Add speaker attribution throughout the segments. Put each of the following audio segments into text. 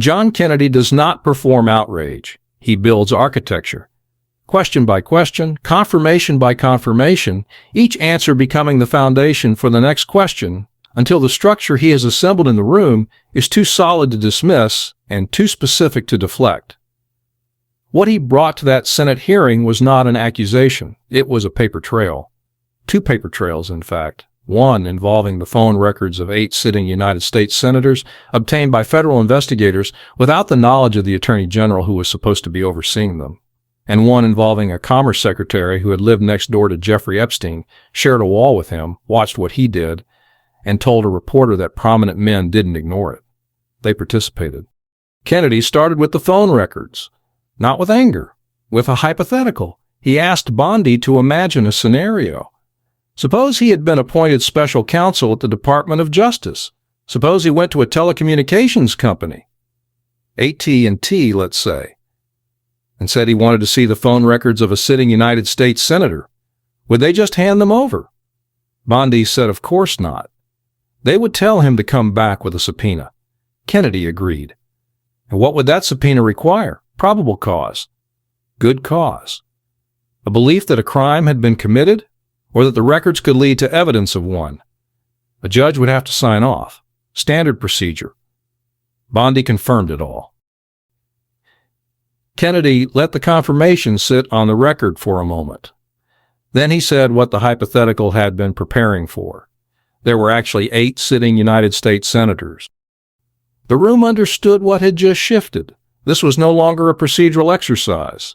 Speaker 1: John Kennedy does not perform outrage. He builds architecture. Question by question, confirmation by confirmation, each answer becoming the foundation for the next question, until the structure he has assembled in the room is too solid to dismiss and too specific to deflect. What he brought to that Senate hearing was not an accusation. It was a paper trail. 2 paper trails, in fact. One involving the phone records of 8 sitting United States senators obtained by federal investigators without the knowledge of the Attorney General who was supposed to be overseeing them, and one involving a Commerce Secretary who had lived next door to Jeffrey Epstein, shared a wall with him, watched what he did, and told a reporter that prominent men didn't ignore it. They participated. Kennedy started with the phone records, not with anger, with a hypothetical. He asked Bondi to imagine a scenario. Suppose he had been appointed special counsel at the Department of Justice. Suppose he went to a telecommunications company, AT&T, let's say, and said he wanted to see the phone records of a sitting United States senator. Would they just hand them over? Bondi said of course not. They would tell him to come back with a subpoena. Kennedy agreed. And what would that subpoena require? Probable cause. Good cause. A belief that a crime had been committed, or that the records could lead to evidence of one. A judge would have to sign off. Standard procedure. Bondi confirmed it all. Kennedy let the confirmation sit on the record for a moment. Then he said what the hypothetical had been preparing for. There were actually 8 sitting United States senators. The room understood what had just shifted. This was no longer a procedural exercise.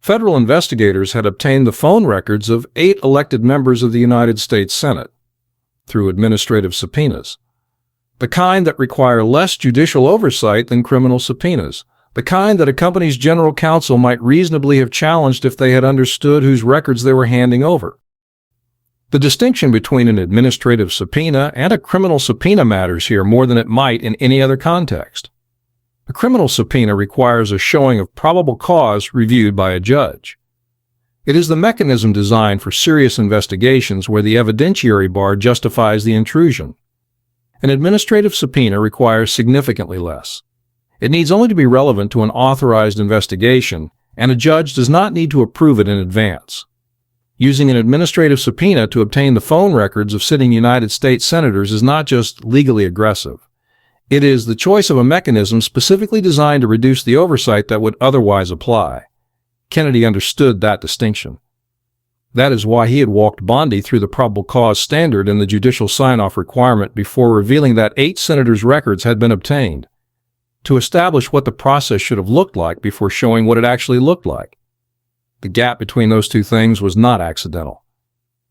Speaker 1: Federal investigators had obtained the phone records of 8 elected members of the United States Senate through administrative subpoenas, the kind that require less judicial oversight than criminal subpoenas, the kind that a company's general counsel might reasonably have challenged if they had understood whose records they were handing over. The distinction between an administrative subpoena and a criminal subpoena matters here more than it might in any other context. A criminal subpoena requires a showing of probable cause reviewed by a judge. It is the mechanism designed for serious investigations where the evidentiary bar justifies the intrusion. An administrative subpoena requires significantly less. It needs only to be relevant to an authorized investigation, and a judge does not need to approve it in advance. Using an administrative subpoena to obtain the phone records of sitting United States senators is not just legally aggressive. It is the choice of a mechanism specifically designed to reduce the oversight that would otherwise apply. Kennedy understood that distinction. That is why he had walked Bondi through the probable cause standard and the judicial sign-off requirement before revealing that 8 senators' records had been obtained, to establish what the process should have looked like before showing what it actually looked like. The gap between those two things was not accidental.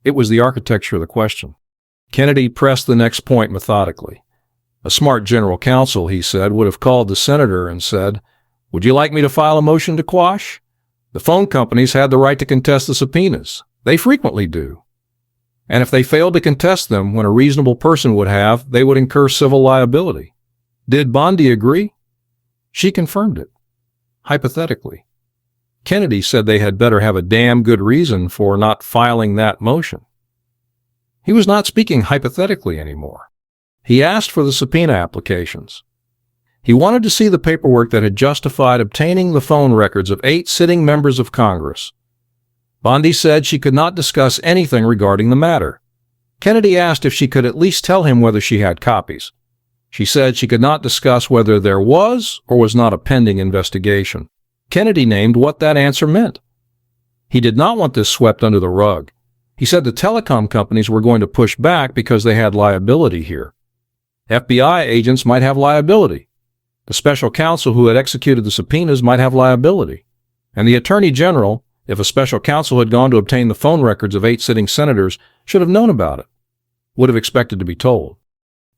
Speaker 1: It was the architecture of the question. Kennedy pressed the next point methodically. A smart general counsel, he said, would have called the senator and said, "Would you like me to file a motion to quash? The phone companies had the right to contest the subpoenas. They frequently do. And if they failed to contest them when a reasonable person would have, they would incur civil liability." Did Bondi agree? She confirmed it. Hypothetically. Kennedy said they had better have a damn good reason for not filing that motion. He was not speaking hypothetically anymore. He asked for the subpoena applications. He wanted to see the paperwork that had justified obtaining the phone records of 8 sitting members of Congress. Bondi said she could not discuss anything regarding the matter. Kennedy asked if she could at least tell him whether she had copies. She said she could not discuss whether there was or was not a pending investigation. Kennedy named what that answer meant. He did not want this swept under the rug. He said the telecom companies were going to push back because they had liability here. FBI agents might have liability. The special counsel who had executed the subpoenas might have liability. And the Attorney General, if a special counsel had gone to obtain the phone records of 8 sitting senators, should have known about it, would have expected to be told.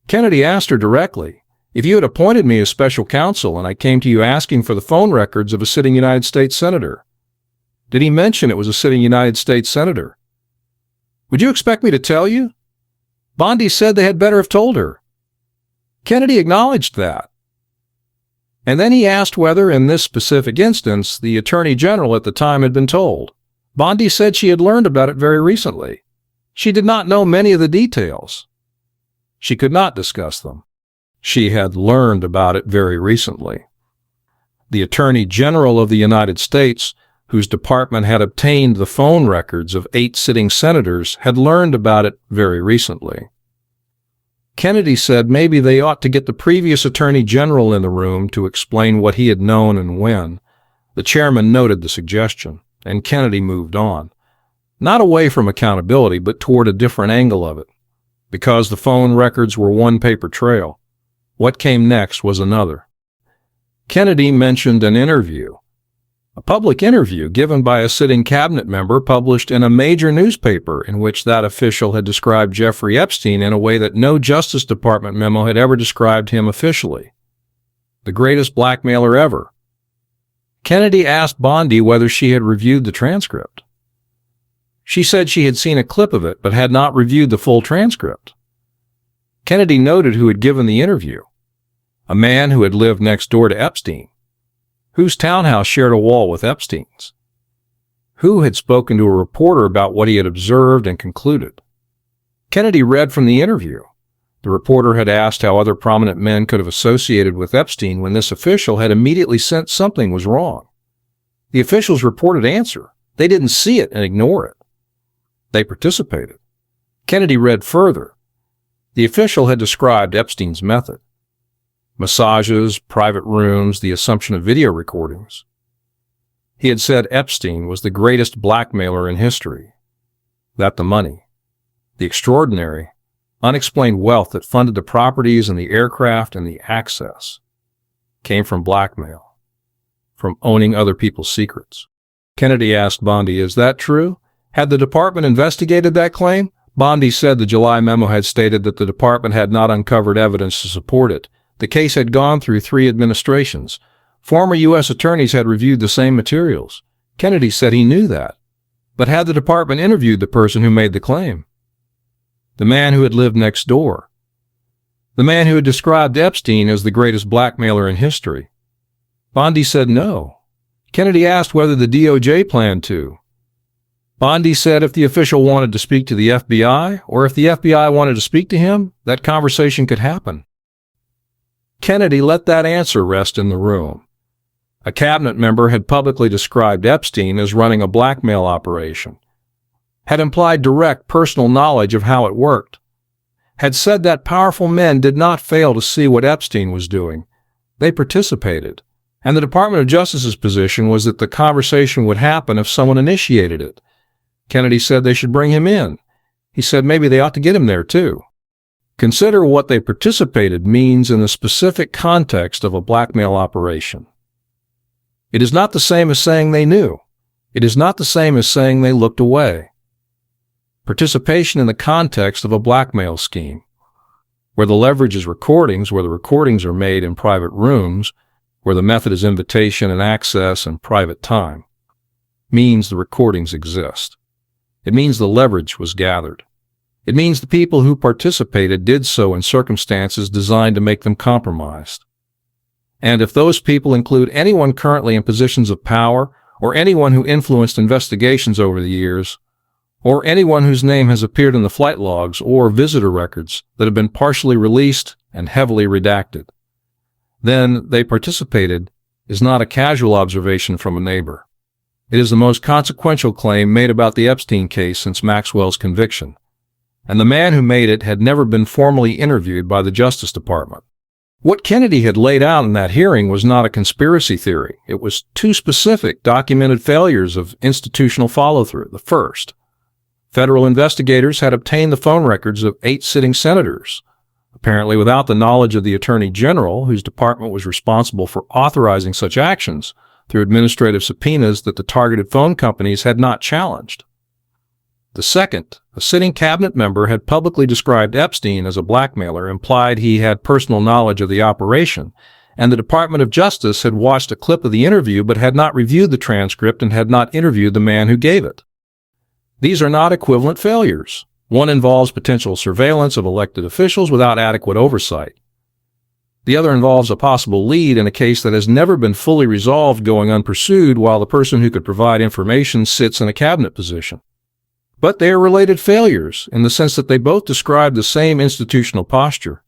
Speaker 1: Kennedy asked her directly, "If you had appointed me as special counsel and I came to you asking for the phone records of a sitting United States senator, did he mention it was a sitting United States senator? Would you expect me to tell you?" Bondi said they had better have told her. Kennedy acknowledged that. And then he asked whether, in this specific instance, the Attorney General at the time had been told. Bondi said she had learned about it very recently. She did not know many of the details. She could not discuss them. She had learned about it very recently. The Attorney General of the United States, whose department had obtained the phone records of 8 sitting senators, had learned about it very recently. Kennedy said maybe they ought to get the previous Attorney General in the room to explain what he had known and when. The chairman noted the suggestion, and Kennedy moved on. Not away from accountability, but toward a different angle of it. Because the phone records were one paper trail, what came next was another. Kennedy mentioned an interview, a public interview given by a sitting cabinet member published in a major newspaper in which that official had described Jeffrey Epstein in a way that no Justice Department memo had ever described him officially. The greatest blackmailer ever. Kennedy asked Bondi whether she had reviewed the transcript. She said she had seen a clip of it but had not reviewed the full transcript. Kennedy noted who had given the interview. A man who had lived next door to Epstein, whose townhouse shared a wall with Epstein's, who had spoken to a reporter about what he had observed and concluded. Kennedy read from the interview. The reporter had asked how other prominent men could have associated with Epstein when this official had immediately sensed something was wrong. The official's reported answer: they didn't see it and ignore it. They participated. Kennedy read further. The official had described Epstein's method: massages, private rooms, the assumption of video recordings. He had said Epstein was the greatest blackmailer in history, that the money, the extraordinary, unexplained wealth that funded the properties and the aircraft and the access, came from blackmail, from owning other people's secrets. Kennedy asked Bondi, "Is that true? Had the department investigated that claim?" Bondi said the July memo had stated that the department had not uncovered evidence to support it. The case had gone through 3 administrations. Former U.S. attorneys had reviewed the same materials. Kennedy said he knew that. But had the department interviewed the person who made the claim? The man who had lived next door? The man who had described Epstein as the greatest blackmailer in history? Bondi said no. Kennedy asked whether the DOJ planned to. Bondi said if the official wanted to speak to the FBI, or if the FBI wanted to speak to him, that conversation could happen. Kennedy let that answer rest in the room. A cabinet member had publicly described Epstein as running a blackmail operation, had implied direct personal knowledge of how it worked, had said that powerful men did not fail to see what Epstein was doing. They participated, and the Department of Justice's position was that the conversation would happen if someone initiated it. Kennedy said they should bring him in. He said maybe they ought to get him there too. Consider what they participated means in the specific context of a blackmail operation. It is not the same as saying they knew. It is not the same as saying they looked away. Participation in the context of a blackmail scheme, where the leverage is recordings, where the recordings are made in private rooms, where the method is invitation and access and private time, means the recordings exist. It means the leverage was gathered. It means the people who participated did so in circumstances designed to make them compromised. And if those people include anyone currently in positions of power, or anyone who influenced investigations over the years, or anyone whose name has appeared in the flight logs or visitor records that have been partially released and heavily redacted, then they participated is not a casual observation from a neighbor. It is the most consequential claim made about the Epstein case since Maxwell's conviction, and the man who made it had never been formally interviewed by the Justice Department. What Kennedy had laid out in that hearing was not a conspiracy theory. It was 2 specific documented failures of institutional follow-through. The first, federal investigators had obtained the phone records of 8 sitting senators, apparently without the knowledge of the Attorney General, whose department was responsible for authorizing such actions through administrative subpoenas that the targeted phone companies had not challenged. The second, a sitting cabinet member had publicly described Epstein as a blackmailer, implied he had personal knowledge of the operation, and the Department of Justice had watched a clip of the interview but had not reviewed the transcript and had not interviewed the man who gave it. These are not equivalent failures. One involves potential surveillance of elected officials without adequate oversight. The other involves a possible lead in a case that has never been fully resolved going unpursued while the person who could provide information sits in a cabinet position. But they are related failures in the sense that they both describe the same institutional posture,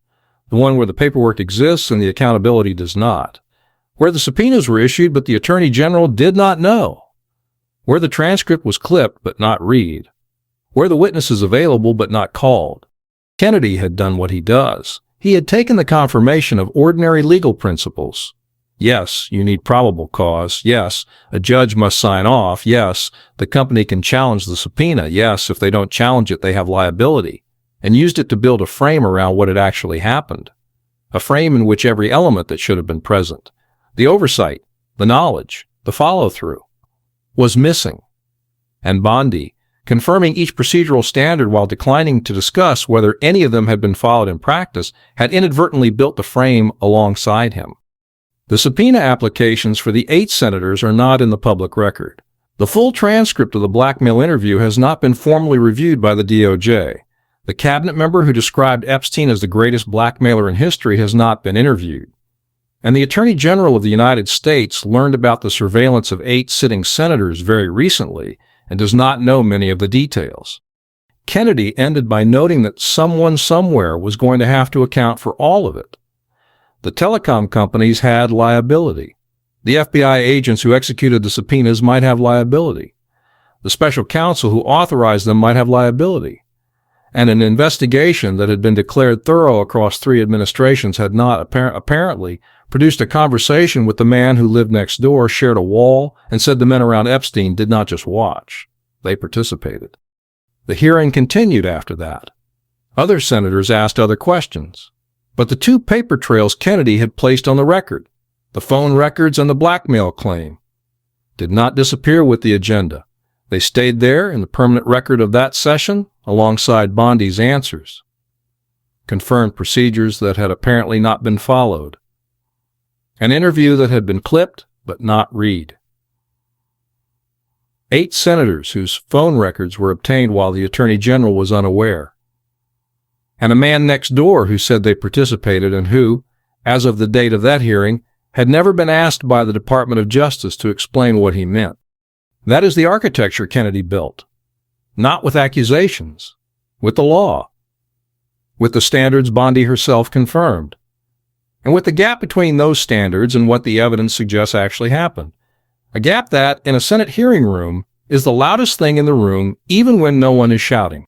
Speaker 1: the one where the paperwork exists and the accountability does not, where the subpoenas were issued but the Attorney General did not know, where the transcript was clipped but not read, where the witness is available but not called. Kennedy had done what he does. He had taken the confirmation of ordinary legal principles. Yes, you need probable cause. Yes, a judge must sign off. Yes, the company can challenge the subpoena. Yes, if they don't challenge it, they have liability. And used it to build a frame around what had actually happened. A frame in which every element that should have been present, the oversight, the knowledge, the follow-through, was missing. And Bondi, confirming each procedural standard while declining to discuss whether any of them had been followed in practice, had inadvertently built the frame alongside him. The subpoena applications for the 8 senators are not in the public record. The full transcript of the Blackmail interview has not been formally reviewed by the DOJ. The cabinet member who described Epstein as the greatest blackmailer in history has not been interviewed. And the Attorney General of the United States learned about the surveillance of 8 sitting senators very recently and does not know many of the details. Kennedy ended by noting that someone somewhere was going to have to account for all of it. The telecom companies had liability. The FBI agents who executed the subpoenas might have liability. The special counsel who authorized them might have liability. And an investigation that had been declared thorough across 3 administrations had not apparently produced a conversation with the man who lived next door, shared a wall, and said the men around Epstein did not just watch. They participated. The hearing continued after that. Other senators asked other questions. But the 2 paper trails Kennedy had placed on the record, the phone records and the blackmail claim, did not disappear with the agenda. They stayed there in the permanent record of that session alongside Bondi's answers. Confirmed procedures that had apparently not been followed. An interview that had been clipped but not read. 8 senators whose phone records were obtained while the Attorney General was unaware. And a man next door who said they participated and who, as of the date of that hearing, had never been asked by the Department of Justice to explain what he meant. That is the architecture Kennedy built. Not with accusations, with the law, with the standards Bondi herself confirmed, and with the gap between those standards and what the evidence suggests actually happened. A gap that, in a Senate hearing room, is the loudest thing in the room even when no one is shouting.